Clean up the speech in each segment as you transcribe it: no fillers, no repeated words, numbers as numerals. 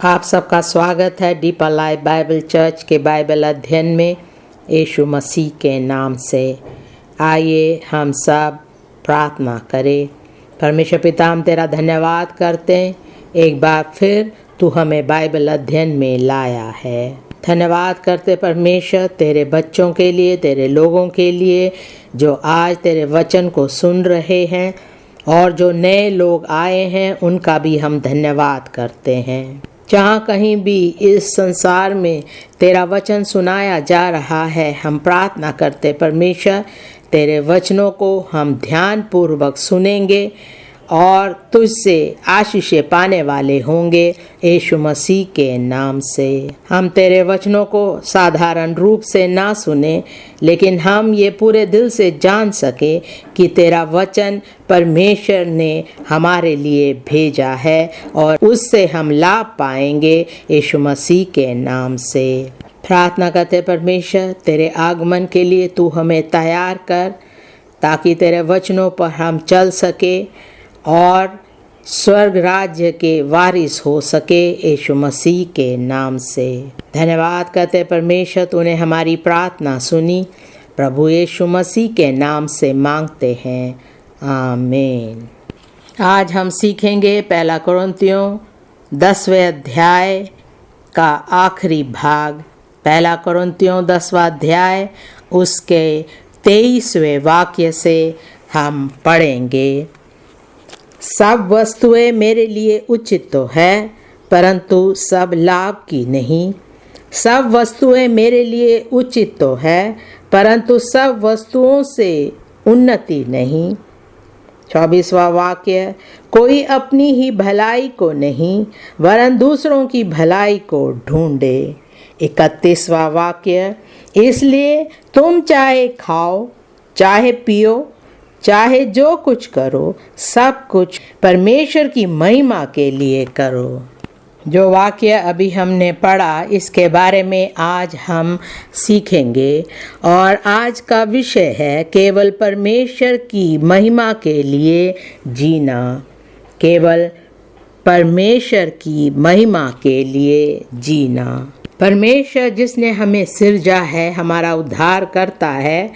आप सबका स्वागत है डीपर लाइफ बाइबल चर्च के बाइबल अध्ययन में यीशु मसीह के नाम से। आइए हम सब प्रार्थना करें। परमेश्वर पिता, हम तेरा धन्यवाद करते हैं, एक बार फिर तू हमें बाइबल अध्ययन में लाया है। धन्यवाद करते परमेश्वर तेरे बच्चों के लिए, तेरे लोगों के लिए जो आज तेरे वचन को सुन रहे हैं, और जो नए लोग आए हैं उनका भी हम धन्यवाद करते हैं। जहाँ कहीं भी इस संसार में तेरा वचन सुनाया जा रहा है, हम प्रार्थना करते परमेश्वर तेरे वचनों को हम ध्यानपूर्वक सुनेंगे और तुझसे आशीषें पाने वाले होंगे यीशु मसीह के नाम से। हम तेरे वचनों को साधारण रूप से ना सुने, लेकिन हम ये पूरे दिल से जान सके कि तेरा वचन परमेश्वर ने हमारे लिए भेजा है और उससे हम लाभ पाएंगे यीशु मसीह के नाम से। प्रार्थना करते परमेश्वर तेरे आगमन के लिए तू हमें तैयार कर, ताकि तेरे वचनों पर हम चल सके और स्वर्ग राज्य के वारिस हो सके यीशु मसीह के नाम से। धन्यवाद करते परमेश्वर तूने हमारी प्रार्थना सुनी, प्रभु यीशु मसीह के नाम से मांगते हैं, आमीन। आज हम सीखेंगे पहला कुरिन्थियों 10वें अध्याय का आखिरी भाग। पहला कुरिन्थियों 10वां अध्याय उसके 23वें वाक्य से हम पढ़ेंगे। सब वस्तुएं मेरे लिए उचित तो है, परंतु सब लाभ की नहीं। सब वस्तुएं मेरे लिए उचित तो है, परंतु सब वस्तुओं से उन्नति नहीं। 24वां वाक्य, कोई अपनी ही भलाई को नहीं वरन दूसरों की भलाई को ढूंढे। 31वां वाक्य, इसलिए तुम चाहे खाओ चाहे पियो चाहे जो कुछ करो, सब कुछ परमेश्वर की महिमा के लिए करो। जो वाक्य अभी हमने पढ़ा इसके बारे में आज हम सीखेंगे, और आज का विषय है केवल परमेश्वर की महिमा के लिए जीना। केवल परमेश्वर की महिमा के लिए जीना। परमेश्वर जिसने हमें सिरजा है, हमारा उद्धार करता है,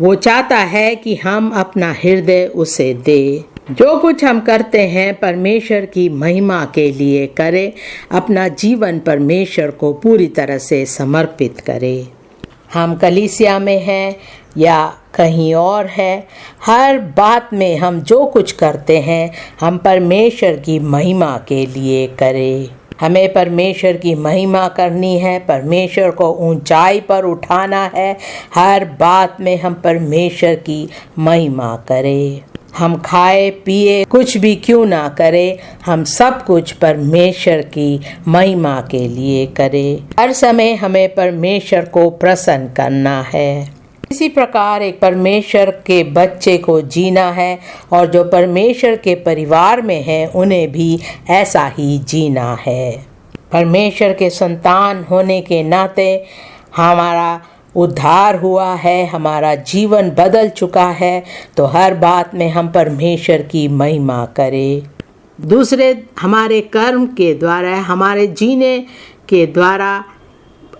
वो चाहता है कि हम अपना हृदय उसे दे। जो कुछ हम करते हैं परमेश्वर की महिमा के लिए करें, अपना जीवन परमेश्वर को पूरी तरह से समर्पित करें। हम कलीसिया में हैं या कहीं और है, हर बात में हम जो कुछ करते हैं हम परमेश्वर की महिमा के लिए करें। हमें परमेश्वर की महिमा करनी है, परमेश्वर को ऊंचाई पर उठाना है। हर बात में हम परमेश्वर की महिमा करें। हम खाए पिए कुछ भी क्यों ना करें, हम सब कुछ परमेश्वर की महिमा के लिए करें। हर समय हमें परमेश्वर को प्रसन्न करना है। इसी प्रकार एक परमेश्वर के बच्चे को जीना है, और जो परमेश्वर के परिवार में हैं उन्हें भी ऐसा ही जीना है। परमेश्वर के संतान होने के नाते हमारा उद्धार हुआ है, हमारा जीवन बदल चुका है, तो हर बात में हम परमेश्वर की महिमा करें। दूसरे हमारे कर्म के द्वारा, हमारे जीने के द्वारा,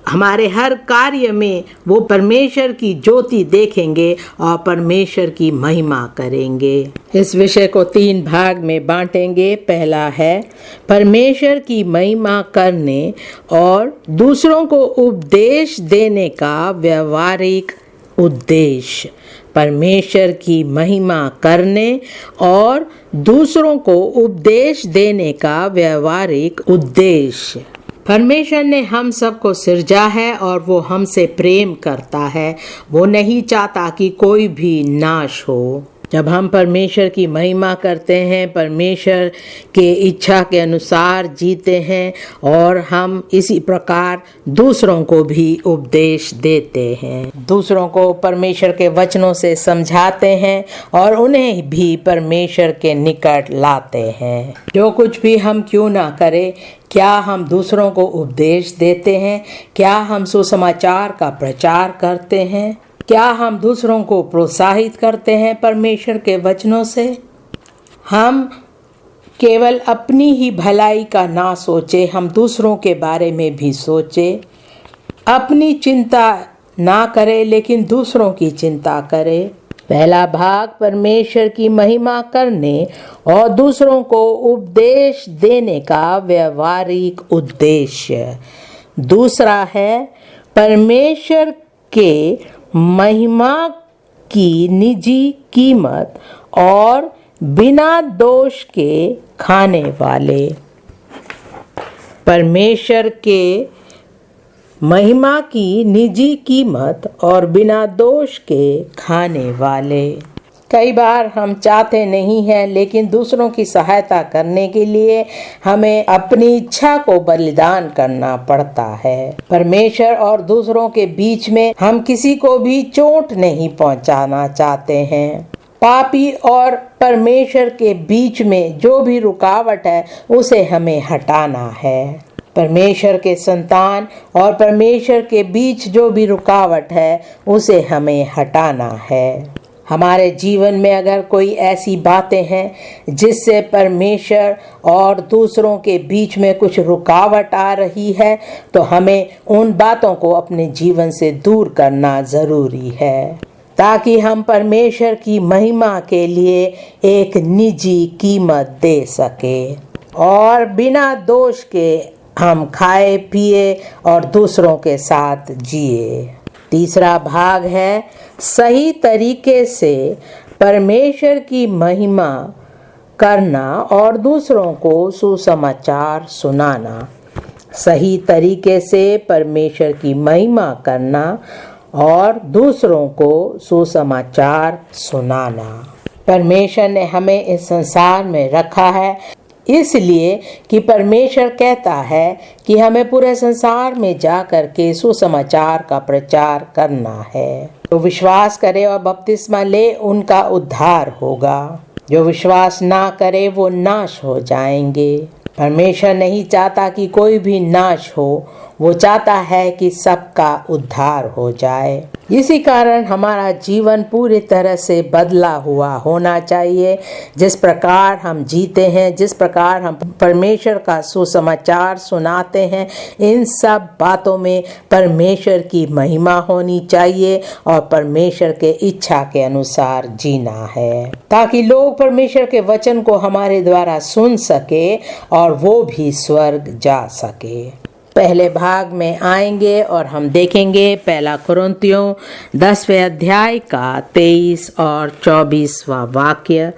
हमारे हर कार्य में वो परमेश्वर की ज्योति देखेंगे और परमेश्वर की महिमा करेंगे। इस विषय को 3 भाग में बांटेंगे। पहला है परमेश्वर की महिमा करने और दूसरों को उपदेश देने का व्यवहारिक उद्देश्य। परमेश्वर की महिमा करने और दूसरों को उपदेश देने का व्यवहारिक उद्देश्य। परमेश्वर ने हम सबको सिरजा है और वो हमसे प्रेम करता है। वो नहीं चाहता कि कोई भी नाश हो। जब हम परमेश्वर की महिमा करते हैं, परमेश्वर के इच्छा के अनुसार जीते हैं, और हम इसी प्रकार दूसरों को भी उपदेश देते हैं, दूसरों को परमेश्वर के वचनों से समझाते हैं और उन्हें भी परमेश्वर के निकट लाते हैं। जो कुछ भी हम क्यों ना करें, क्या हम दूसरों को उपदेश देते हैं? क्या हम सुसमाचार का प्रचार करते हैं? क्या हम दूसरों को प्रोत्साहित करते हैं परमेश्वर के वचनों से? हम केवल अपनी ही भलाई का ना सोचे, हम दूसरों के बारे में भी सोचे। अपनी चिंता ना करे लेकिन दूसरों की चिंता करे। पहला भाग परमेश्वर की महिमा करने और दूसरों को उपदेश देने का व्यवहारिक उद्देश्य। दूसरा है परमेश्वर के महिमा की निजी कीमत और बिना दोष के खाने वाले। परमेश्वर के महिमा की निजी कीमत और बिना दोष के खाने वाले। कई बार हम चाहते नहीं हैं लेकिन दूसरों की सहायता करने के लिए हमें अपनी इच्छा को बलिदान करना पड़ता है। परमेश्वर और दूसरों के बीच में हम किसी को भी चोट नहीं पहुंचाना चाहते हैं। पापी और परमेश्वर के बीच में जो भी रुकावट है उसे हमें हटाना है। परमेश्वर के संतान और परमेश्वर के बीच जो भी रुकावट है उसे हमें हटाना है। हमारे जीवन में अगर कोई ऐसी बातें हैं जिससे परमेश्वर और दूसरों के बीच में कुछ रुकावट आ रही है तो हमें उन बातों को अपने जीवन से दूर करना ज़रूरी है, ताकि हम परमेश्वर की महिमा के लिए एक निजी कीमत दे सके और बिना दोष के हम खाए पिए और दूसरों के साथ जिए। तीसरा भाग है सही तरीके से परमेश्वर की महिमा करना और दूसरों को सुसमाचार सुनाना। सही तरीके से परमेश्वर की महिमा करना और दूसरों को सुसमाचार सुनाना। परमेश्वर ने हमें इस संसार में रखा है इसलिए कि परमेश्वर कहता है कि हमें पूरे संसार में जाकर के सुसमाचार का प्रचार करना है। जो विश्वास करे और बपतिस्मा ले उनका उद्धार होगा, जो विश्वास ना करे वो नाश हो जाएंगे। परमेश्वर नहीं चाहता कि कोई भी नाश हो, वो चाहता है कि सबका उद्धार हो जाए। इसी कारण हमारा जीवन पूरी तरह से बदला हुआ होना चाहिए। जिस प्रकार हम जीते हैं, जिस प्रकार हम परमेश्वर का सुसमाचार सुनाते हैं, इन सब बातों में परमेश्वर की महिमा होनी चाहिए और परमेश्वर के इच्छा के अनुसार जीना है, ताकि लोग परमेश्वर के वचन को हमारे द्वारा सुन सके और वो भी स्वर्ग जा सके। पहले भाग में आएंगे और हम देखेंगे पहला कुरिन्थियों 10वें अध्याय का 23 और 24वां वाक्य।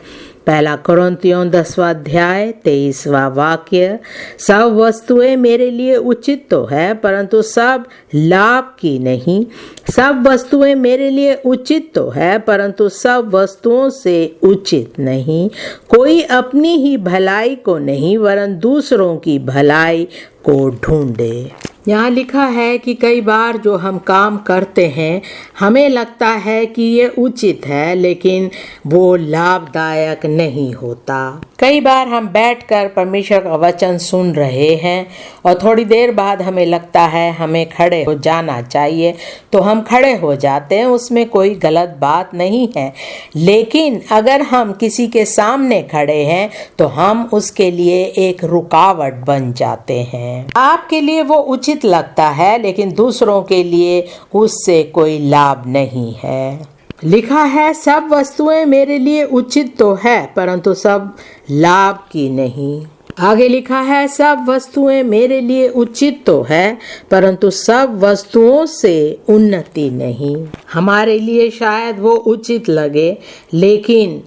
पहला कुरिन्थियों 10वां अध्याय 23वां वाक्य। सब वस्तुएं मेरे लिए उचित तो है परंतु सब लाभ की नहीं। सब वस्तुएं मेरे लिए उचित तो है परंतु सब वस्तुओं से उचित नहीं। कोई अपनी ही भलाई को नहीं वरन दूसरों की भलाई को ढूंढे। यहाँ लिखा है कि कई बार जो हम काम करते हैं हमें लगता है कि ये उचित है लेकिन वो लाभदायक नहीं होता। कई बार हम बैठकर परमेश्वर का वचन सुन रहे हैं और थोड़ी देर बाद हमें लगता है हमें खड़े हो जाना चाहिए, तो हम खड़े हो जाते हैं, उसमें कोई गलत बात नहीं है। लेकिन अगर हम किसी के सामने खड़े हैं तो हम उसके लिए एक रुकावट बन जाते हैं। आपके लिए वो उचित लगता है लेकिन दूसरों के लिए उससे कोई लाभ नहीं है। लिखा है सब वस्तुएं मेरे लिए उचित तो है परंतु सब लाभ की नहीं। आगे लिखा है सब वस्तुएं मेरे लिए उचित तो है परंतु सब वस्तुओं से उन्नति नहीं। हमारे लिए शायद वो उचित लगे लेकिन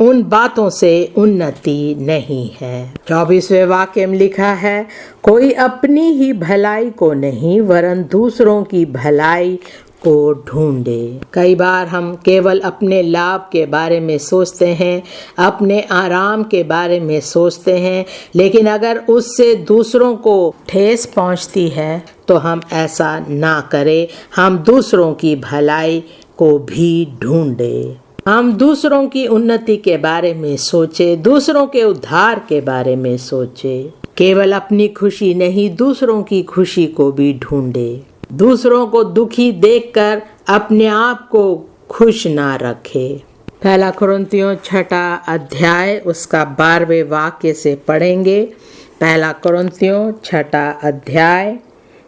उन बातों से उन्नति नहीं है। 24वें वाक्य में लिखा है कोई अपनी ही भलाई को नहीं वरन दूसरों की भलाई को ढूंढे। कई बार हम केवल अपने लाभ के बारे में सोचते हैं, अपने आराम के बारे में सोचते हैं, लेकिन अगर उससे दूसरों को ठेस पहुंचती है तो हम ऐसा ना करें। हम दूसरों की भलाई को भी ढूंढे। हम दूसरों की उन्नति के बारे में सोचे, दूसरों के उद्धार के बारे में सोचे। केवल अपनी खुशी नहीं दूसरों की खुशी को भी ढूंढे। दूसरों को दुखी देखकर अपने आप को खुश ना रखे। पहला कुरिन्थियों 6 अध्याय उसका 12वें वाक्य से पढ़ेंगे। पहला कुरिन्थियों 6 अध्याय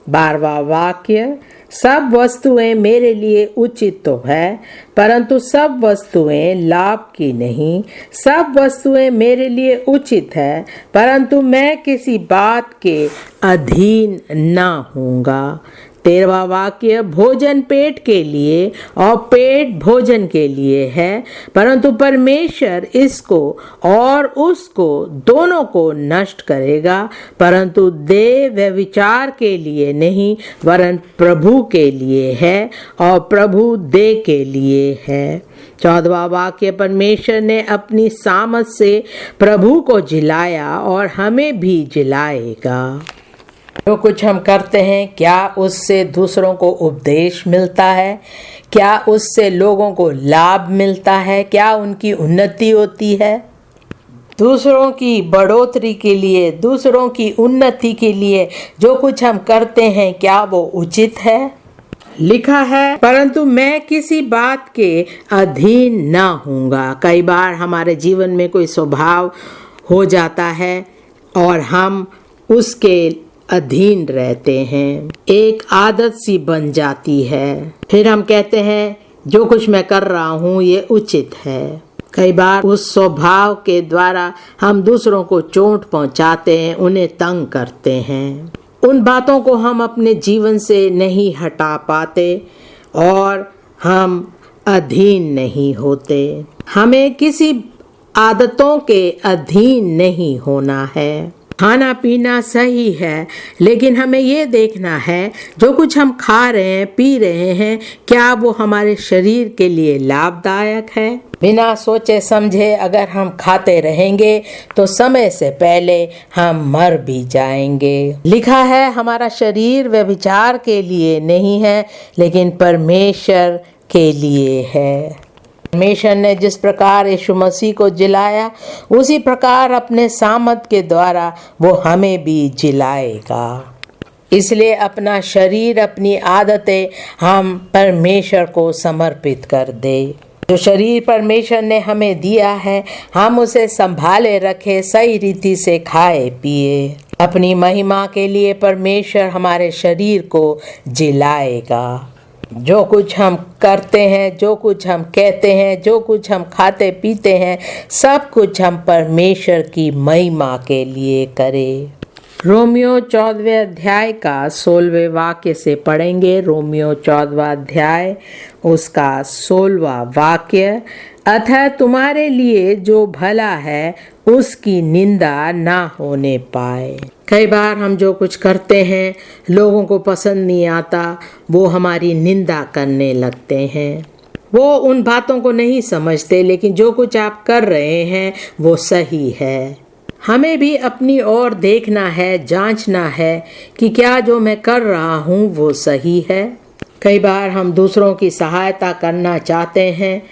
12वां वाक्य। सब वस्तुएं मेरे लिए उचित तो है, परंतु सब वस्तुएं लाभ की नहीं। सब वस्तुएं मेरे लिए उचित है, परंतु मैं किसी बात के अधीन न होऊंगा। 13वां वाक्य। भोजन पेट के लिए और पेट भोजन के लिए है, परंतु परमेश्वर इसको और उसको दोनों को नष्ट करेगा, परंतु देह व विचार के लिए नहीं, वरन प्रभु के लिए है और प्रभु देह के लिए है। 14वां वाक्य। परमेश्वर ने अपनी सामर्थ से प्रभु को जिलाया और हमें भी जिलाएगा। जो कुछ हम करते हैं, क्या उससे दूसरों को उपदेश मिलता है? क्या उससे लोगों को लाभ मिलता है? क्या उनकी उन्नति होती है? दूसरों की बढ़ोतरी के लिए, दूसरों की उन्नति के लिए जो कुछ हम करते हैं, क्या वो उचित है? लिखा है, परंतु मैं किसी बात के अधीन न होऊंगा। कई बार हमारे जीवन में कोई स्वभाव हो जाता है और हम उसके अधीन रहते हैं, एक आदत सी बन जाती है। फिर हम कहते हैं जो कुछ मैं कर रहा हूँ ये उचित है। कई बार उस स्वभाव के द्वारा हम दूसरों को चोट पहुँचाते हैं, उन्हें तंग करते हैं। उन बातों को हम अपने जीवन से नहीं हटा पाते और हम अधीन नहीं होते। हमें किसी आदतों के अधीन नहीं होना है। खाना पीना सही है, लेकिन हमें ये देखना है जो कुछ हम खा रहे हैं, पी रहे हैं, क्या वो हमारे शरीर के लिए लाभदायक है? बिना सोचे समझे अगर हम खाते रहेंगे तो समय से पहले हम मर भी जाएंगे। लिखा है, हमारा शरीर व्यभिचार के लिए नहीं है, लेकिन परमेश्वर के लिए है। परमेश्वर ने जिस प्रकार यीशु मसीह को जिलाया, उसी प्रकार अपने सामर्थ के द्वारा वो हमें भी जिलाएगा। इसलिए अपना शरीर, अपनी आदतें हम परमेश्वर को समर्पित कर दे। जो शरीर परमेश्वर ने हमें दिया है, हम उसे संभाले रखे, सही रीति से खाए पिए। अपनी महिमा के लिए परमेश्वर हमारे शरीर को जिलाएगा। जो कुछ हम करते हैं, जो कुछ हम कहते हैं, जो कुछ हम खाते पीते हैं, सब कुछ हम परमेश्वर की महिमा के लिए करें। रोमियो 14वें अध्याय का 16वें वाक्य से पढ़ेंगे। रोमियो 14वां अध्याय उसका 16वां वाक्य। अतः तुम्हारे लिए जो भला है उसकी निंदा ना होने पाए। कई बार हम जो कुछ करते हैं लोगों को पसंद नहीं आता, वो हमारी निंदा करने लगते हैं। वो उन बातों को नहीं समझते, लेकिन जो कुछ आप कर रहे हैं वो सही है। हमें भी अपनी ओर देखना है, जांचना है कि क्या जो मैं कर रहा हूँ वो सही है। कई बार हम दूसरों की सहायता करना चाहते हैं।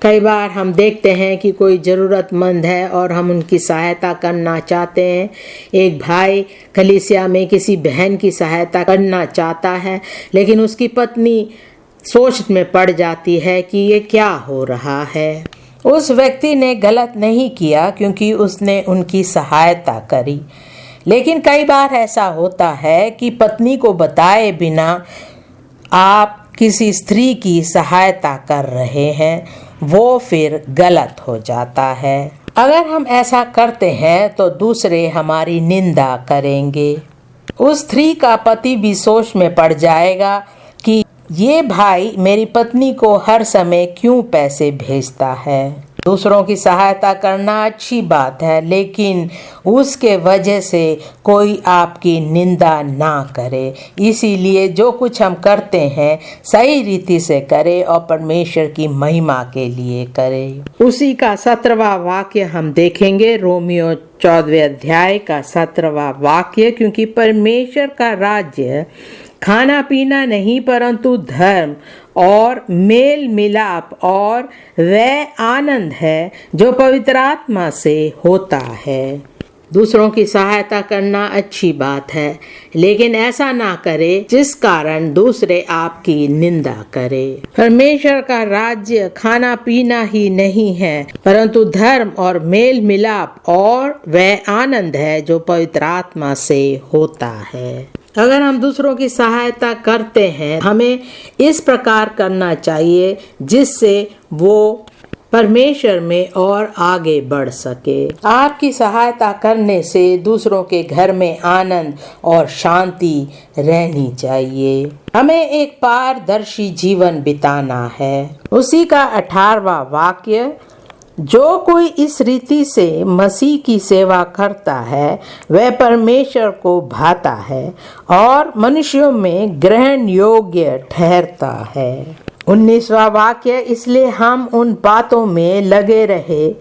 कई बार हम देखते हैं कि कोई ज़रूरतमंद है और हम उनकी सहायता करना चाहते हैं। एक भाई कलीसिया में किसी बहन की सहायता करना चाहता है, लेकिन उसकी पत्नी सोच में पड़ जाती है कि ये क्या हो रहा है। उस व्यक्ति ने गलत नहीं किया क्योंकि उसने उनकी सहायता करी, लेकिन कई बार ऐसा होता है कि पत्नी को बताए बिना आप किसी स्त्री की सहायता कर रहे हैं, वो फिर गलत हो जाता है। अगर हम ऐसा करते हैं तो दूसरे हमारी निंदा करेंगे। उस स्त्री का पति भी सोच में पड़ जाएगा कि ये भाई मेरी पत्नी को हर समय क्यों पैसे भेजता है। दूसरों की सहायता करना अच्छी बात है, लेकिन उसके वजह से कोई आपकी निंदा ना करे। इसीलिए जो कुछ हम करते हैं सही रीति से करें और परमेश्वर की महिमा के लिए करें। उसी का 17वां वाक्य हम देखेंगे। रोमियो 14वें अध्याय का 17वां वाक्य। क्योंकि परमेश्वर का राज्य खाना पीना नहीं, परंतु धर्म और मेल मिलाप और वह आनंद है जो पवित्र आत्मा से होता है। दूसरों की सहायता करना अच्छी बात है, लेकिन ऐसा ना करे जिस कारण दूसरे आपकी निंदा करे। परमेश्वर का राज्य खाना पीना ही नहीं है, परंतु धर्म और मेल मिलाप और वह आनंद है जो पवित्र आत्मा से होता है। अगर हम दूसरों की सहायता करते हैं, हमें इस प्रकार करना चाहिए जिससे वो परमेश्वर में और आगे बढ़ सके। आपकी सहायता करने से दूसरों के घर में आनंद और शांति रहनी चाहिए। हमें एक पारदर्शी जीवन बिताना है। उसी का 18वां वाक्य, जो कोई इस रीति से मसीह की सेवा करता है वह परमेश्वर को भाता है और मनुष्यों में ग्रहण योग्य ठहरता है। 19वां वाक्य, इसलिए हम उन बातों में लगे रहे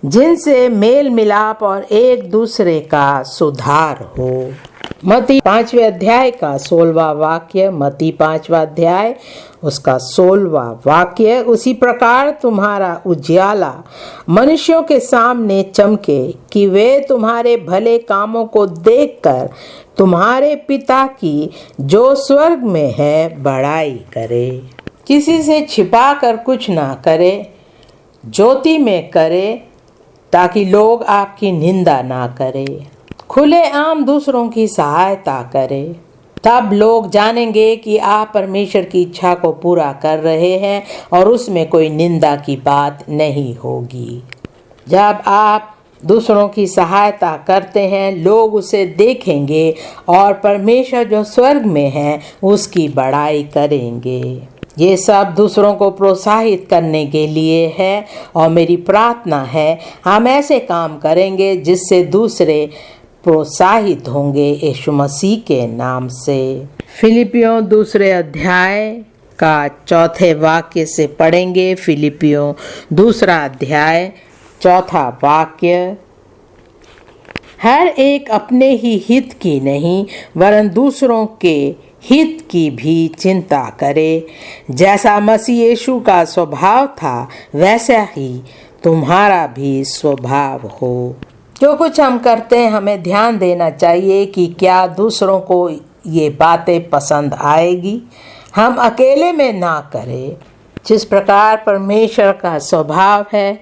जिनसे मेल मिलाप और एक दूसरे का सुधार हो। मत्ती 5वें अध्याय का 16वां वाक्य, मत्ती 5वां अध्याय उसका 16वां वाक्य, उसी प्रकार तुम्हारा उजियाला मनुष्यों के सामने चमके कि वे तुम्हारे भले कामों को देखकर तुम्हारे पिता की जो स्वर्ग में है बड़ाई करे। किसी से छिपा कर कुछ ना करे, ज्योति में करे ताकि लोग आपकी निंदा ना करें। खुलेआम दूसरों की सहायता करें, तब लोग जानेंगे कि आप परमेश्वर की इच्छा को पूरा कर रहे हैं और उसमें कोई निंदा की बात नहीं होगी। जब आप दूसरों की सहायता करते हैं, लोग उसे देखेंगे और परमेश्वर जो स्वर्ग में है उसकी बड़ाई करेंगे। ये सब दूसरों को प्रोत्साहित करने के लिए है और मेरी प्रार्थना है हम ऐसे काम करेंगे जिससे दूसरे प्रोत्साहित होंगे यीशु मसीह के नाम से। फिलिपियों 2 अध्याय का 4 वाक्य से पढ़ेंगे। फिलिपियों 2 अध्याय 4 वाक्य, हर एक अपने ही हित की नहीं वरन दूसरों के हित की भी चिंता करे। जैसा मसीह यीशु का स्वभाव था वैसा ही तुम्हारा भी स्वभाव हो। जो कुछ हम करते हैं हमें ध्यान देना चाहिए कि क्या दूसरों को ये बातें पसंद आएगी। हम अकेले में ना करें। जिस प्रकार परमेश्वर का स्वभाव है,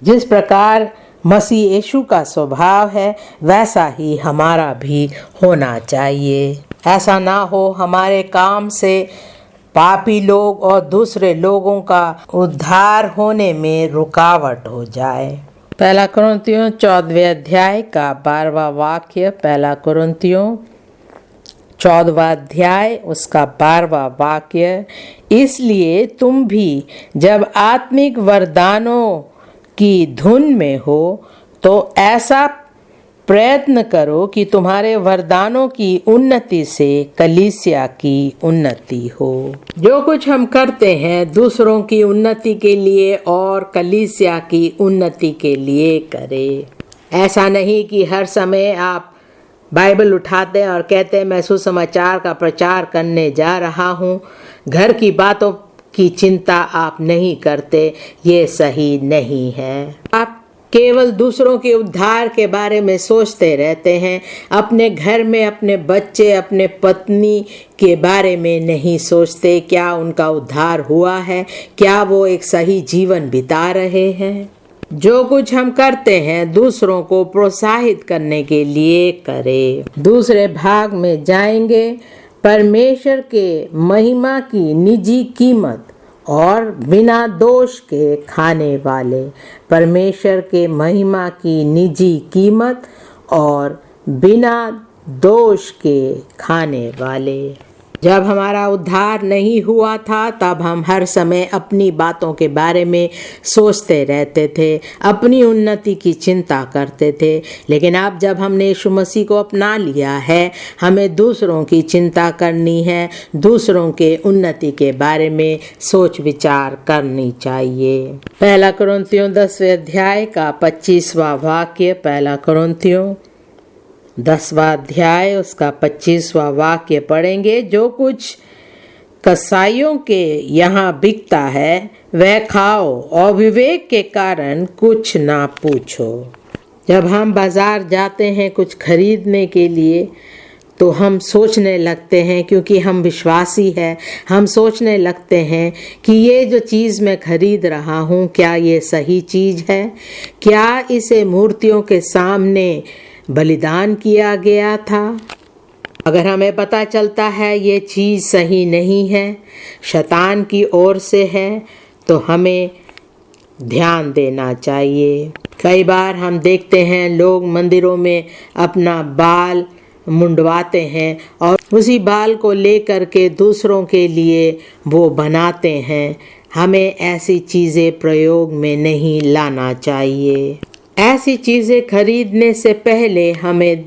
जिस प्रकार मसीह यीशु का स्वभाव है, वैसा ही हमारा भी होना चाहिए। ऐसा ना हो हमारे काम से पापी लोग और दूसरे लोगों का उद्धार होने में रुकावट हो जाए। 1 कुरिन्थियों 14वें अध्याय का 12वां वाक्य, 1 कुरिन्थियों 14वां अध्याय उसका 12वां वाक्य, इसलिए तुम भी जब आत्मिक वरदानों की धुन में हो तो ऐसा प्रयत्न करो कि तुम्हारे वरदानों की उन्नति से कलीसिया की उन्नति हो। जो कुछ हम करते हैं दूसरों की उन्नति के लिए और कलीसिया की उन्नति के लिए करें। ऐसा नहीं कि हर समय आप बाइबल उठाते हैं और कहते हैं मैं सुसमाचार का प्रचार करने जा रहा हूँ, घर की बातों की चिंता आप नहीं करते, ये सही नहीं है। आप केवल दूसरों के उद्धार के बारे में सोचते रहते हैं, अपने घर में अपने बच्चे अपने पत्नी के बारे में नहीं सोचते। क्या उनका उद्धार हुआ है? क्या वो एक सही जीवन बिता रहे हैं? जो कुछ हम करते हैं दूसरों को प्रोत्साहित करने के लिए करें। दूसरे भाग में जाएंगे, परमेश्वर के महिमा की निजी कीमत और बिना दोष के खाने वाले। परमेश्वर के महिमा की निजी कीमत और बिना दोष के खाने वाले। जब हमारा उद्धार नहीं हुआ था तब हम हर समय अपनी बातों के बारे में सोचते रहते थे, अपनी उन्नति की चिंता करते थे। लेकिन अब जब हमने यीशु मसीह को अपना लिया है, हमें दूसरों की चिंता करनी है, दूसरों के उन्नति के बारे में सोच विचार करनी चाहिए। 1 कुरिन्थियों 10वें अध्याय का 25वां वाक्य, 1 कुरिन्थियों 10वां अध्याय उसका 25वां वाक्य पढ़ेंगे। जो कुछ कसाईयों के यहाँ बिकता है वह खाओ और विवेक के कारण कुछ ना पूछो। जब हम बाज़ार जाते हैं कुछ खरीदने के लिए तो हम सोचने लगते हैं, क्योंकि हम विश्वासी हैं, हम सोचने लगते हैं कि ये जो चीज़ मैं खरीद रहा हूँ क्या ये सही चीज़ है, क्या इसे मूर्तियों के सामने बलिदान किया गया था। अगर हमें पता चलता है ये चीज़ सही नहीं है, शैतान की ओर से है, तो हमें ध्यान देना चाहिए। कई बार हम देखते हैं लोग मंदिरों में अपना बाल मुंडवाते हैं और उसी बाल को लेकर के दूसरों के लिए वो बनाते हैं। हमें ऐसी चीज़ें प्रयोग में नहीं लाना चाहिए। ऐसी चीज़ें खरीदने से पहले हमें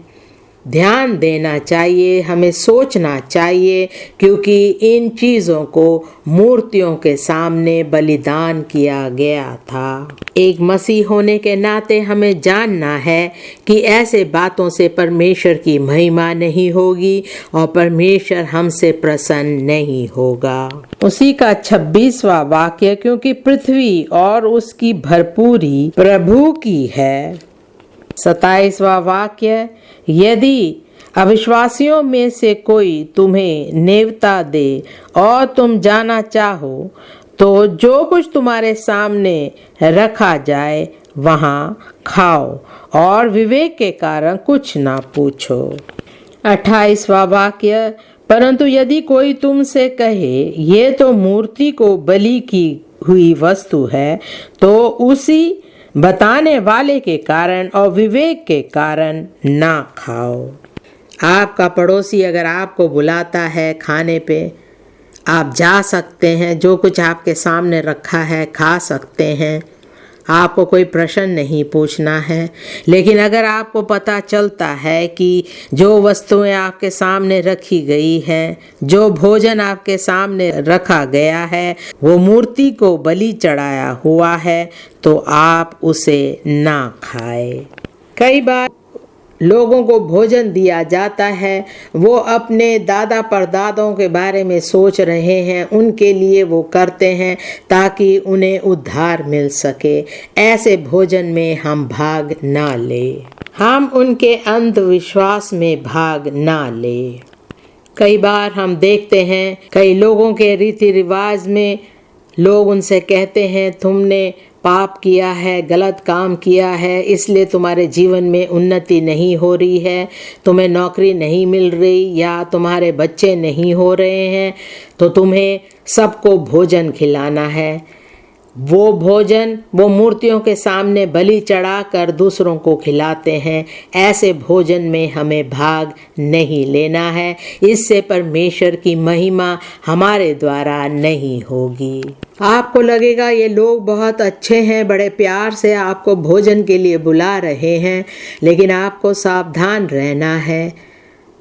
ध्यान देना चाहिए, हमें सोचना चाहिए, क्योंकि इन चीज़ों को मूर्तियों के सामने बलिदान किया गया था। एक मसीह होने के नाते हमें जानना है कि ऐसे बातों से परमेश्वर की महिमा नहीं होगी और परमेश्वर हमसे प्रसन्न नहीं होगा। उसी का 26वां वाक्य, क्योंकि पृथ्वी और उसकी भरपूरी प्रभु की है। 27वां वाक्य, यदि अविश्वासियों में से कोई तुम्हें नेवता दे और तुम जाना चाहो तो जो कुछ तुम्हारे सामने रखा जाए वहाँ खाओ और विवेक के कारण कुछ ना पूछो। 28वां वाक्य, परंतु यदि कोई तुमसे कहे ये तो मूर्ति को बलि की हुई वस्तु है, तो उसी बताने वाले के कारण और विवेक के कारण ना खाओ। आपका पड़ोसी अगर आपको बुलाता है खाने पे, आप जा सकते हैं, जो कुछ आपके सामने रखा है खा सकते हैं, आपको कोई प्रश्न नहीं पूछना है। लेकिन अगर आपको पता चलता है कि जो वस्तुएं आपके सामने रखी गई हैं, जो भोजन आपके सामने रखा गया है, वो मूर्ति को बलि चढ़ाया हुआ है, तो आप उसे ना खाएं। कई बार लोगों को भोजन दिया जाता है, वो अपने दादा परदादों के बारे में सोच रहे हैं, उनके लिए वो करते हैं ताकि उन्हें उद्धार मिल सके। ऐसे भोजन में हम भाग ना लें, हम उनके अंधविश्वास में भाग ना लें। कई बार हम देखते हैं कई लोगों के रीति रिवाज में लोग उनसे कहते हैं तुमने पाप किया है, गलत काम किया है, इसलिए तुम्हारे जीवन में उन्नति नहीं हो रही है, तुम्हें नौकरी नहीं मिल रही या तुम्हारे बच्चे नहीं हो रहे हैं, तो तुम्हें सबको भोजन खिलाना है। वो भोजन वो मूर्तियों के सामने बलि चढ़ाकर दूसरों को खिलाते हैं। ऐसे भोजन में हमें भाग नहीं लेना है, इससे परमेश्वर की महिमा हमारे द्वारा नहीं होगी। आपको लगेगा ये लोग बहुत अच्छे हैं, बड़े प्यार से आपको भोजन के लिए बुला रहे हैं, लेकिन आपको सावधान रहना है।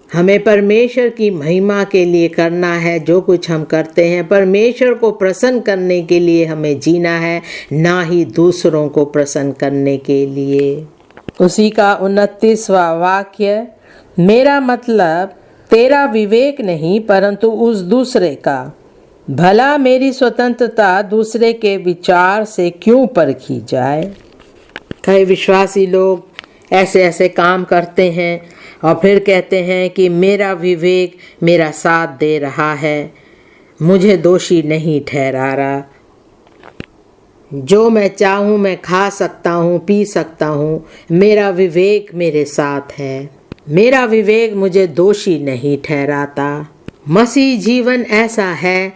हमें परमेश्वर की महिमा के लिए करना है। जो कुछ हम करते हैं परमेश्वर को प्रसन्न करने के लिए हमें जीना है, ना ही दूसरों को प्रसन्न करने के लिए। उसी का 29वां वाक्य, मेरा मतलब तेरा विवेक नहीं परंतु उस दूसरे का, भला मेरी स्वतंत्रता दूसरे के विचार से क्यों परखी जाए। कई विश्वासी लोग ऐसे ऐसे काम करते हैं और फिर कहते हैं कि मेरा विवेक मेरा साथ दे रहा है, मुझे दोषी नहीं ठहरा रहा, जो मैं चाहूँ मैं खा सकता हूँ, पी सकता हूँ, मेरा विवेक मेरे साथ है, मेरा विवेक मुझे दोषी नहीं ठहराता। मसीह जीवन ऐसा है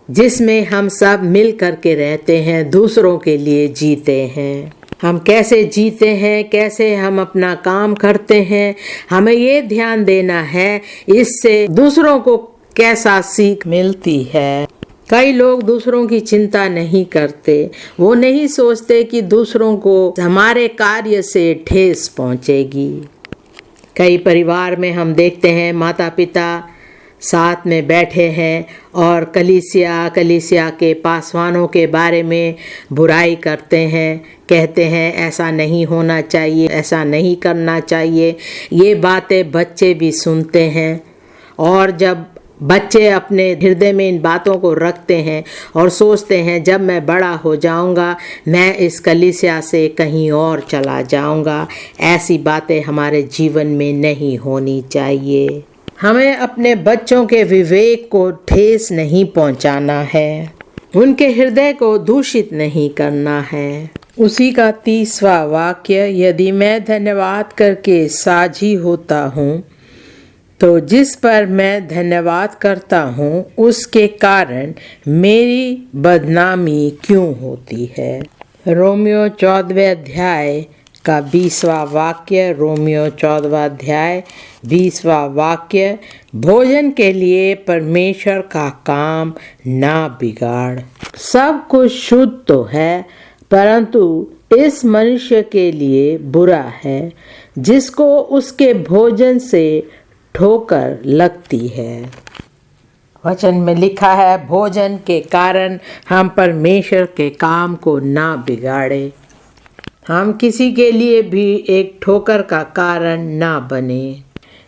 जिसमें हम सब मिल कर के रहते हैं, दूसरों के लिए जीते हैं। हम कैसे जीते हैं, कैसे हम अपना काम करते हैं, हमें ये ध्यान देना है, इससे दूसरों को कैसा सीख मिलती है। कई लोग दूसरों की चिंता नहीं करते, वो नहीं सोचते कि दूसरों को हमारे कार्य से ठेस पहुंचेगी। कई परिवार में हम देखते हैं माता पिता साथ में बैठे हैं और कलीसिया के पासवानों के बारे में बुराई करते हैं, कहते हैं ऐसा नहीं होना चाहिए, ऐसा नहीं करना चाहिए। ये बातें बच्चे भी सुनते हैं और जब बच्चे अपने हृदय में इन बातों को रखते हैं और सोचते हैं जब मैं बड़ा हो जाऊंगा मैं इस कलीसिया से कहीं और चला जाऊंगा। ऐसी बातें हमारे जीवन में नहीं होनी चाहिए। हमें अपने बच्चों के विवेक को ठेस नहीं पहुंचाना है, उनके हृदय को दूषित नहीं करना है। उसी का 30वां वाक्य, यदि मैं धन्यवाद करके साझी होता हूँ तो जिस पर मैं धन्यवाद करता हूँ उसके कारण मेरी बदनामी क्यों होती है। रोमियो 14वें अध्याय का 20वां वाक्य। रोमियो 14वां अध्याय 20वां वाक्य, भोजन के लिए परमेश्वर का काम ना बिगाड़। सब कुछ शुद्ध तो है परंतु इस मनुष्य के लिए बुरा है जिसको उसके भोजन से ठोकर लगती है। वचन में लिखा है भोजन के कारण हम परमेश्वर के काम को ना बिगाड़े, हम किसी के लिए भी एक ठोकर का कारण ना बने।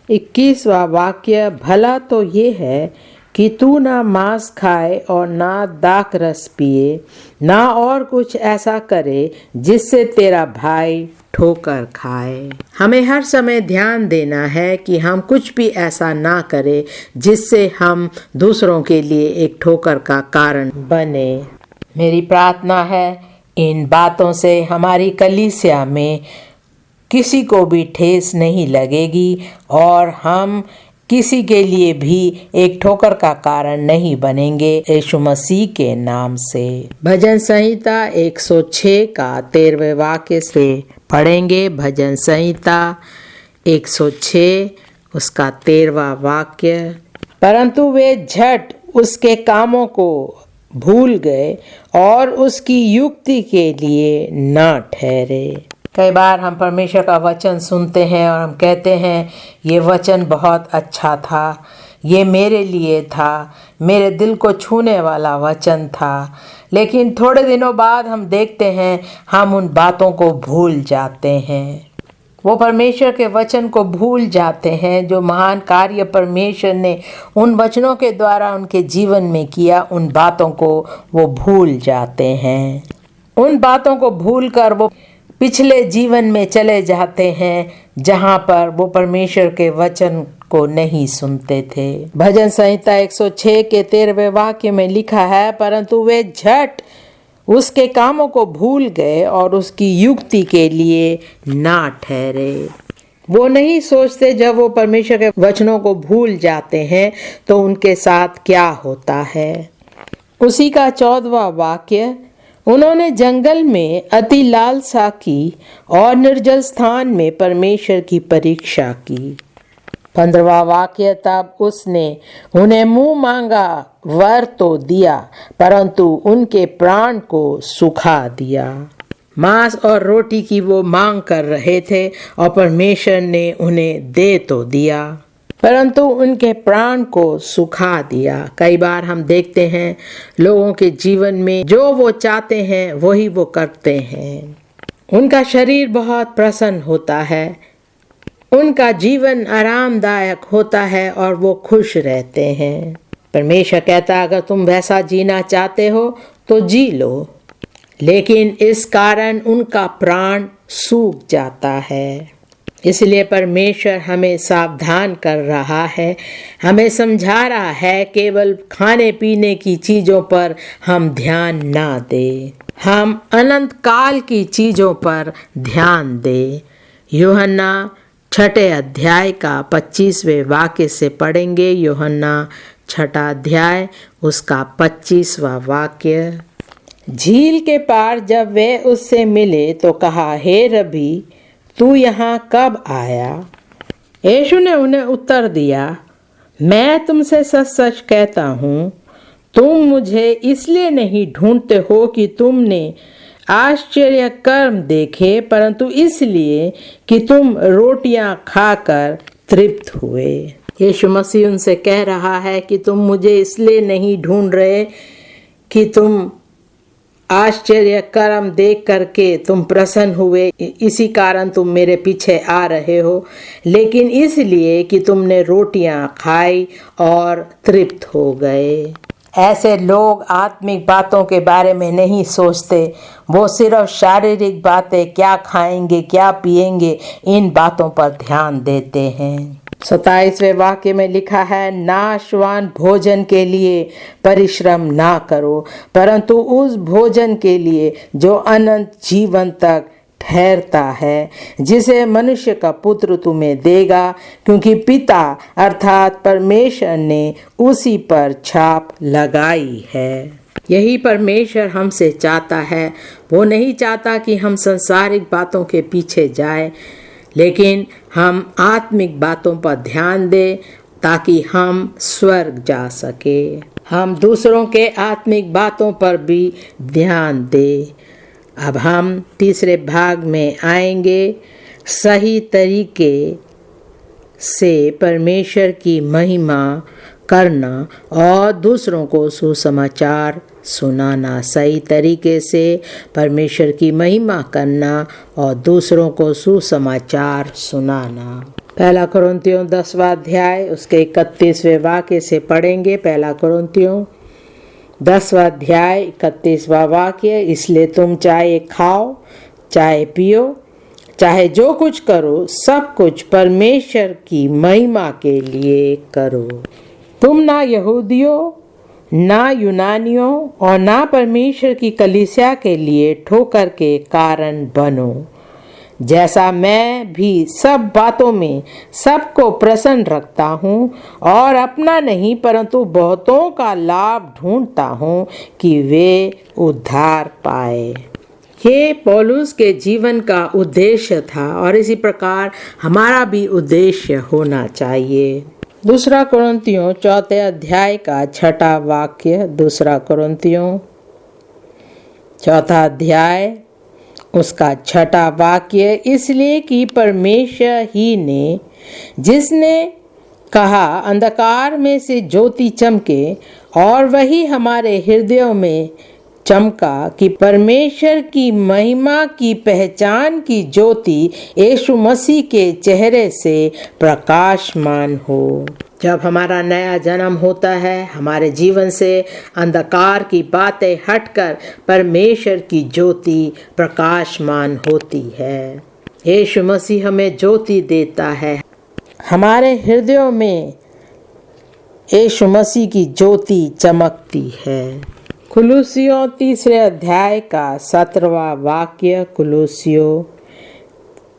21वां वाक्य, भला तो ये है कि तू ना मांस खाए और ना दाख रस पिए, ना और कुछ ऐसा करे जिससे तेरा भाई ठोकर खाए। हमें हर समय ध्यान देना है कि हम कुछ भी ऐसा ना करें जिससे हम दूसरों के लिए एक ठोकर का कारण बने। मेरी प्रार्थना है इन बातों से हमारी कलीसिया में किसी को भी ठेस नहीं लगेगी और हम किसी के लिए भी एक ठोकर का कारण नहीं बनेंगे, यीशु मसीह के नाम से। भजन संहिता 106 का 13वें वाक्य से पढ़ेंगे। भजन संहिता 106 उसका 13वां वाक्य, परंतु वे झट उसके कामों को भूल गए और उसकी युक्ति के लिए न ठहरे। कई बार हम परमेश्वर का वचन सुनते हैं और हम कहते हैं ये वचन बहुत अच्छा था, ये मेरे लिए था, मेरे दिल को छूने वाला वचन था, लेकिन थोड़े दिनों बाद हम देखते हैं हम उन बातों को भूल जाते हैं। वो परमेश्वर के वचन को भूल जाते हैं जो महान कार्य परमेश्वर ने उन वचनों के द्वारा उनके जीवन में किया, उन बातों को वो भूल जाते हैं। उन बातों को भूल कर वो पिछले जीवन में चले जाते हैं जहाँ पर वो परमेश्वर के वचन को नहीं सुनते थे। भजन संहिता 106 के 13वें वाक्य में लिखा है, परंतु वे झट उसके कामों को भूल गए और उसकी युक्ति के लिए ना ठहरे। वो नहीं सोचते जब वो परमेश्वर के वचनों को भूल जाते हैं तो उनके साथ क्या होता है। उसी का 14वां वाक्य, उन्होंने जंगल में अति लालसा की और निर्जल स्थान में परमेश्वर की परीक्षा की। 15वां वाक्य, तब उसने उन्हें मुंह मांगा वर तो दिया परंतु उनके प्राण को सुखा दिया। मांस और रोटी की वो मांग कर रहे थे और परमेश्वर ने उन्हें दे तो दिया परंतु उनके प्राण को सुखा दिया। कई बार हम देखते हैं लोगों के जीवन में जो वो चाहते हैं वही वो करते हैं। उनका शरीर बहुत प्रसन्न होता है, उनका जीवन आरामदायक होता है और वो खुश रहते हैं। परमेश्वर कहता है अगर तुम वैसा जीना चाहते हो तो जी लो, लेकिन इस कारण उनका प्राण सूख जाता है। इसलिए परमेश्वर हमें सावधान कर रहा है, हमें समझा रहा है केवल खाने पीने की चीज़ों पर हम ध्यान ना दें, हम अनंत काल की चीज़ों पर ध्यान दें। यूहन्ना 6 अध्याय का 25वें वाक्य से पढ़ेंगे। यूहन्ना 6 अध्याय उसका 25वां वाक्य। झील के पार जब वे उससे मिले तो कहा, हे रबी, तू यहाँ कब आया? यीशु ने उन्हें उत्तर दिया, मैं तुमसे सच सच कहता हूँ, तुम मुझे इसलिए नहीं ढूंढते हो कि तुमने आश्चर्य कर्म देखे, परंतु इसलिए कि तुम रोटियां खाकर तृप्त हुए। यीशु मसीह उनसे कह रहा है कि तुम मुझे इसलिए नहीं ढूंढ रहे कि तुम आश्चर्य कर्म देख करके तुम प्रसन्न हुए, इसी कारण तुम मेरे पीछे आ रहे हो, लेकिन इसलिए कि तुमने रोटियां खाई और तृप्त हो गए। ऐसे लोग आत्मिक बातों के बारे में नहीं सोचते, वो सिर्फ शारीरिक बातें, क्या खाएंगे क्या पिएंगे, इन बातों पर ध्यान देते हैं। 27वें वाक्य में लिखा है, नाशवान भोजन के लिए परिश्रम ना करो, परंतु उस भोजन के लिए जो अनंत जीवन तक ठहरता है, जिसे मनुष्य का पुत्र तुम्हें देगा, क्योंकि पिता अर्थात परमेश्वर ने उसी पर छाप लगाई है। यही परमेश्वर हमसे चाहता है। वो नहीं चाहता कि हम सांसारिक बातों के पीछे जाएं, लेकिन हम आत्मिक बातों पर ध्यान दें ताकि हम स्वर्ग जा सके। हम दूसरों के आत्मिक बातों पर भी ध्यान दें। अब हम तीसरे भाग में आएंगे, सही तरीके से परमेश्वर की महिमा करना और दूसरों को सुसमाचार सुनाना। सही तरीके से परमेश्वर की महिमा करना और दूसरों को सुसमाचार सुनाना। 1 कुरिन्थियों 10वां अध्याय उसके 31वें वाक्य से पढ़ेंगे। 1 कुरिन्थियों 10वां अध्याय 31वां वाक्य, इसलिए तुम चाहे खाओ चाहे पियो चाहे जो कुछ करो, सब कुछ परमेश्वर की महिमा के लिए करो। तुम ना यहूदियों ना यूनानियों और ना परमेश्वर की कलीसिया के लिए ठोकर के कारण बनो, जैसा मैं भी सब बातों में सबको प्रसन्न रखता हूँ और अपना नहीं परंतु बहुतों का लाभ ढूंढता हूँ कि वे उद्धार पाए। ये पौलुस के जीवन का उद्देश्य था और इसी प्रकार हमारा भी उद्देश्य होना चाहिए। 2 कुरिन्थियों 4 अध्याय का 6वां वाक्य। 2 कुरिन्थियों 4 अध्याय उसका 6वां वाक्य, इसलिए कि परमेश्वर ही ने, जिसने कहा अंधकार में से ज्योति चमके, और वही हमारे हृदयों में चमका कि परमेश्वर की महिमा की पहचान की ज्योति यीशु मसीह के चेहरे से प्रकाशमान हो। जब हमारा नया जन्म होता है, हमारे जीवन से अंधकार की बातें हटकर परमेश्वर की ज्योति प्रकाशमान होती है। यीशु मसीह हमें ज्योति देता है। हमारे हृदयों में यीशु मसीह की ज्योति चमकती है। कुलुसियों 3 अध्याय का 17वां वाक्य। कुलुसियों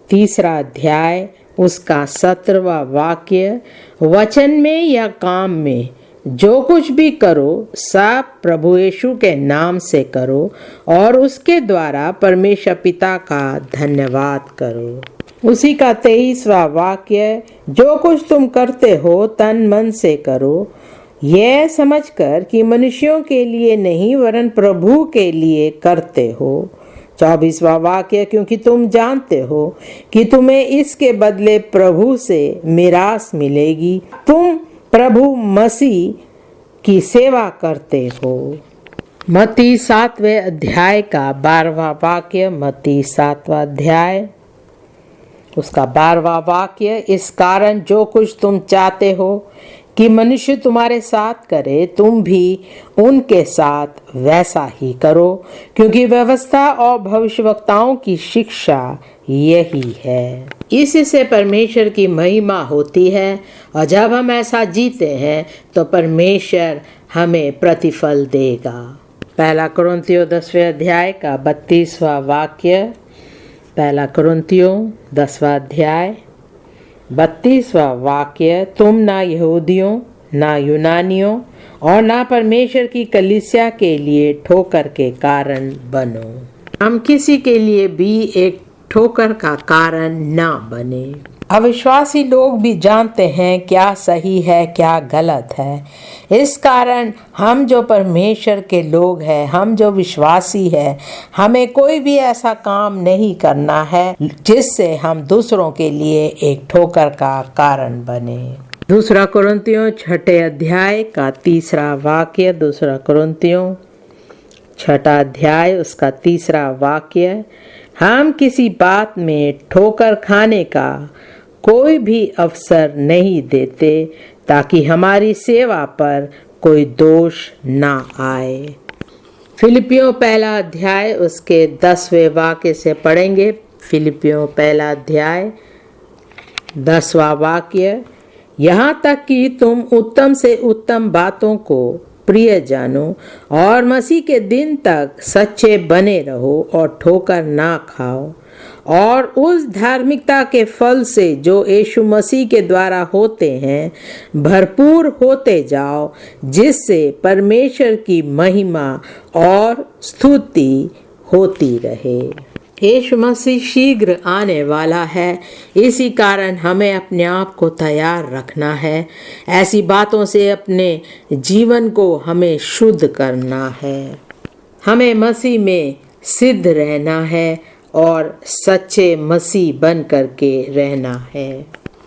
3 अध्याय उसका 17वां वाक्य, वचन में या काम में जो कुछ भी करो सब प्रभु यीशु के नाम से करो और उसके द्वारा परमेश्वर पिता का धन्यवाद करो। उसी का 23वां वाक्य, जो कुछ तुम करते हो तन मन से करो, यह समझकर कि मनुष्यों के लिए नहीं वरन प्रभु के लिए करते हो। 24वां वाक्य, क्योंकि तुम जानते हो कि तुम्हें इसके बदले प्रभु से मिरास मिलेगी, तुम प्रभु मसीह की सेवा करते हो। मत्ती 7वें अध्याय का 12वां वाक्य। मत्ती 7वां अध्याय उसका 12वां वाक्य, इस कारण जो कुछ तुम चाहते हो कि मनुष्य तुम्हारे साथ करे, तुम भी उनके साथ वैसा ही करो, क्योंकि व्यवस्था और भविष्यवक्ताओं की शिक्षा यही है। इससे परमेश्वर की महिमा होती है और जब हम ऐसा जीते हैं तो परमेश्वर हमें प्रतिफल देगा। 1 कुरिन्थियों 10वें अध्याय का 32वां वाक्य। 1 कुरिन्थियों 10वां अध्याय 32वां वाक्य, तुम ना यहूदियों ना यूनानियों और ना परमेश्वर की कलीसिया के लिए ठोकर के कारण बनो। हम किसी के लिए भी एक ठोकर का कारण ना बने। अविश्वासी लोग भी जानते हैं क्या सही है क्या गलत है। इस कारण हम जो परमेश्वर के लोग हैं, हम जो विश्वासी हैं, हमें कोई भी ऐसा काम नहीं करना है जिससे हम दूसरों के लिए एक ठोकर का कारण बने। 2 कुरिन्थियों 6 अध्याय का 3 वाक्य। 2 कुरिन्थियों 6 अध्याय उसका 3 वाक्य, हम किसी बात में ठोकर खाने का कोई भी अवसर नहीं देते ताकि हमारी सेवा पर कोई दोष ना आए। फिलिपियों 1 अध्याय उसके 10वें वाक्य से पढ़ेंगे। फिलिपियों 1 अध्याय 10वां वाक्य, यहाँ तक कि तुम उत्तम से उत्तम बातों को प्रिय जानो और मसीह के दिन तक सच्चे बने रहो और ठोकर ना खाओ और उस धार्मिकता के फल से जो यीशु मसीह के द्वारा होते हैं भरपूर होते जाओ, जिससे परमेश्वर की महिमा और स्तुति होती रहे। यीशु मसीह शीघ्र आने वाला है, इसी कारण हमें अपने आप को तैयार रखना है। ऐसी बातों से अपने जीवन को हमें शुद्ध करना है। हमें मसीह में सिद्ध रहना है और सच्चे मसीह बन करके रहना है।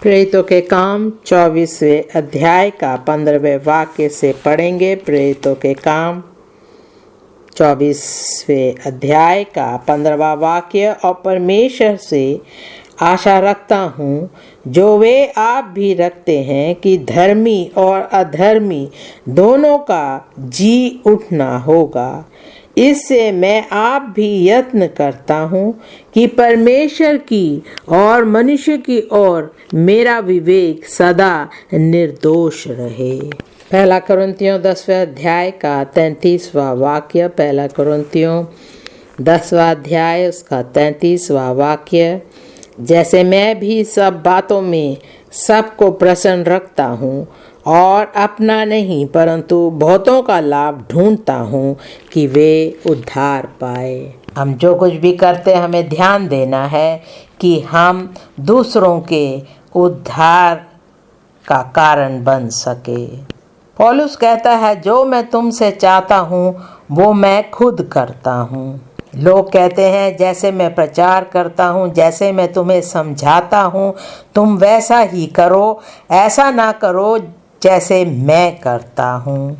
प्रेरितों के काम 24वें अध्याय का 15वें वाक्य से पढ़ेंगे। प्रेरितों के काम 24वें अध्याय का 15वां वाक्य, और परमेश्वर से आशा रखता हूँ जो वे आप भी रखते हैं कि धर्मी और अधर्मी दोनों का जी उठना होगा। इससे मैं आप भी यत्न करता हूँ कि परमेश्वर की और मनुष्य की ओर मेरा विवेक सदा निर्दोष रहे। 1 कुरिन्थियों 10वें अध्याय का 33वां वाक्य। 1 कुरिन्थियों 10वां अध्याय उसका 33वां वाक्य, जैसे मैं भी सब बातों में सबको प्रसन्न रखता हूँ और अपना नहीं परंतु बहुतों का लाभ ढूंढता हूँ कि वे उद्धार पाए। हम जो कुछ भी करते हमें ध्यान देना है कि हम दूसरों के उद्धार का कारण बन सके। पौलुस कहता है, जो मैं तुमसे चाहता हूँ वो मैं खुद करता हूँ। लोग कहते हैं, जैसे मैं प्रचार करता हूँ, जैसे मैं तुम्हें समझाता हूँ तुम वैसा ही करो, ऐसा ना करो जैसे मैं करता हूँ।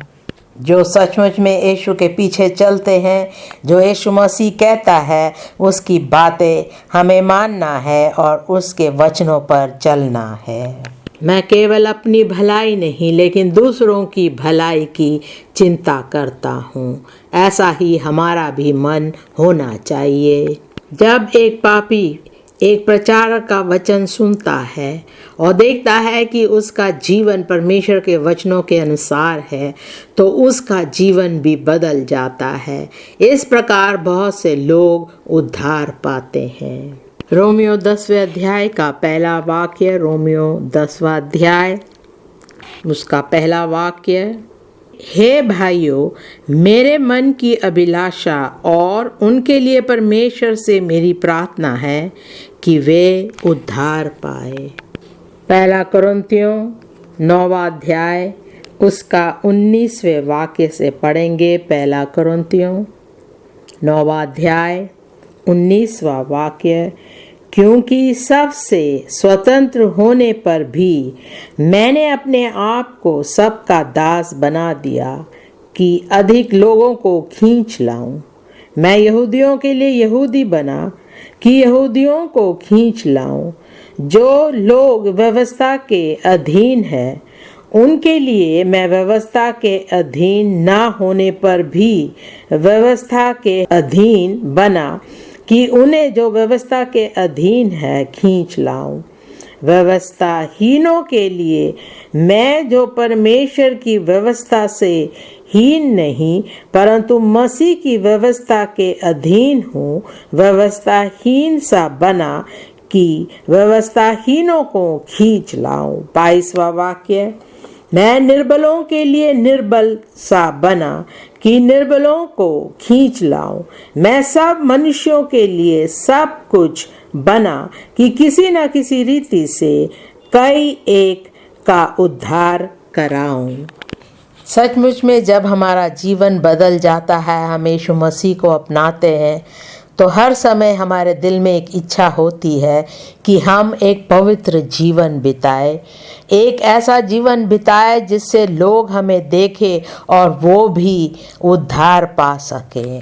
जो सचमुच में यीशु के पीछे चलते हैं, जो यीशु मसीह कहता है उसकी बातें हमें मानना है और उसके वचनों पर चलना है। मैं केवल अपनी भलाई नहीं लेकिन दूसरों की भलाई की चिंता करता हूँ। ऐसा ही हमारा भी मन होना चाहिए। जब एक पापी एक प्रचारक का वचन सुनता है और देखता है कि उसका जीवन परमेश्वर के वचनों के अनुसार है तो उसका जीवन भी बदल जाता है। इस प्रकार बहुत से लोग उद्धार पाते हैं। रोमियो 10वें अध्याय का 1 वाक्य। रोमियो 10वां अध्याय उसका 1 वाक्य, हे भाइयों, मेरे मन की अभिलाषा और उनके लिए परमेश्वर से मेरी प्रार्थना है कि वे उद्धार पाए। 1 कुरिन्थियों 9वां अध्याय उसका 19वें वाक्य से पढ़ेंगे। 1 कुरिन्थियों 9वां अध्याय 19वां वाक्य, क्योंकि सबसे स्वतंत्र होने पर भी मैंने अपने आप को सबका दास बना दिया कि अधिक लोगों को खींच लाऊं। मैं यहूदियों के लिए यहूदी बना कि यहूदियों को खींच लाऊं। जो लोग व्यवस्था के अधीन है उनके लिए मैं व्यवस्था के अधीन ना होने पर भी व्यवस्था के अधीन बना कि उन्हें जो व्यवस्था के अधीन है खींच लाऊं। व्यवस्थाहीनों के लिए मैं जो परमेश्वर की व्यवस्था से हीन नहीं परंतु मसीह की व्यवस्था के अधीन हूँ, व्यवस्थाहीन सा बना कि व्यवस्थाहीनों को खींच लाऊं। 22वां वाक्य, मैं निर्बलों के लिए निर्बल सा बना कि निर्बलों को खींच लाऊं। मैं सब मनुष्यों के लिए सब कुछ बना कि किसी न किसी रीति से कई एक का उद्धार कराऊं। सचमुच में जब हमारा जीवन बदल जाता है, हम यीशु मसीह को अपनाते हैं तो हर समय हमारे दिल में एक इच्छा होती है कि हम एक पवित्र जीवन बिताए, एक ऐसा जीवन बिताए जिससे लोग हमें देखें और वो भी उद्धार पा सकें।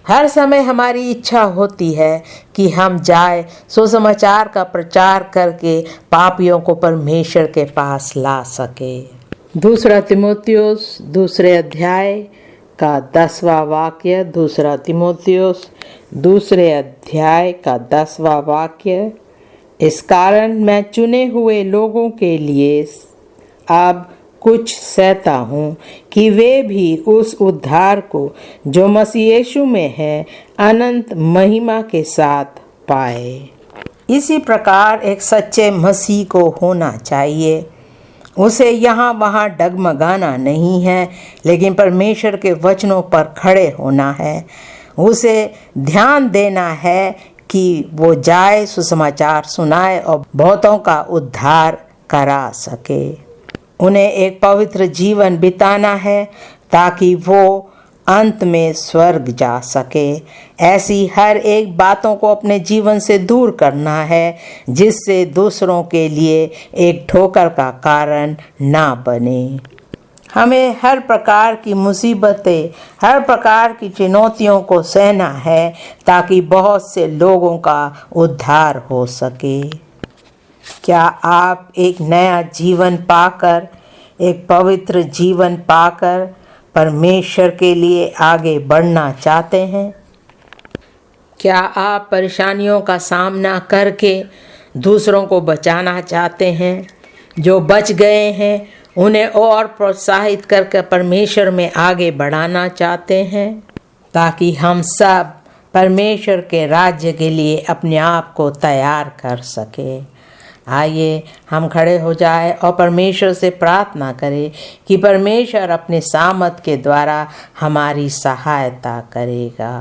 हर समय हमारी इच्छा होती है कि हम जाए सुसमाचार का प्रचार करके पापियों को परमेश्वर के पास ला सके। 2 तीमुथियुस 2 अध्याय का 10वां वाक्य। 2 तीमुथियुस 2 अध्याय का 10वां वाक्य। इस कारण मैं चुने हुए लोगों के लिए अब कुछ सहता हूँ कि वे भी उस उद्धार को जो मसीह यीशु में है अनंत महिमा के साथ पाए। इसी प्रकार एक सच्चे मसीह को होना चाहिए। उसे यहाँ वहाँ डगमगाना नहीं है, लेकिन परमेश्वर के वचनों पर खड़े होना है। उसे ध्यान देना है कि वो जाए, सुसमाचार सुनाए और बहुतों का उद्धार करा सके। उन्हें एक पवित्र जीवन बिताना है ताकि वो अंत में स्वर्ग जा सके। ऐसी हर एक बातों को अपने जीवन से दूर करना है जिससे दूसरों के लिए एक ठोकर का कारण ना बने। हमें हर प्रकार की मुसीबतें, हर प्रकार की चुनौतियों को सहना है ताकि बहुत से लोगों का उद्धार हो सके। क्या आप एक नया जीवन पाकर, एक पवित्र जीवन पाकर परमेश्वर के लिए आगे बढ़ना चाहते हैं? क्या आप परेशानियों का सामना करके दूसरों को बचाना चाहते हैं? जो बच गए हैं उन्हें और प्रोत्साहित करके परमेश्वर में आगे बढ़ाना चाहते हैं ताकि हम सब परमेश्वर के राज्य के लिए अपने आप को तैयार कर सके। आइए हम खड़े हो जाए और परमेश्वर से प्रार्थना करें कि परमेश्वर अपने सामर्थ के द्वारा हमारी सहायता करेगा।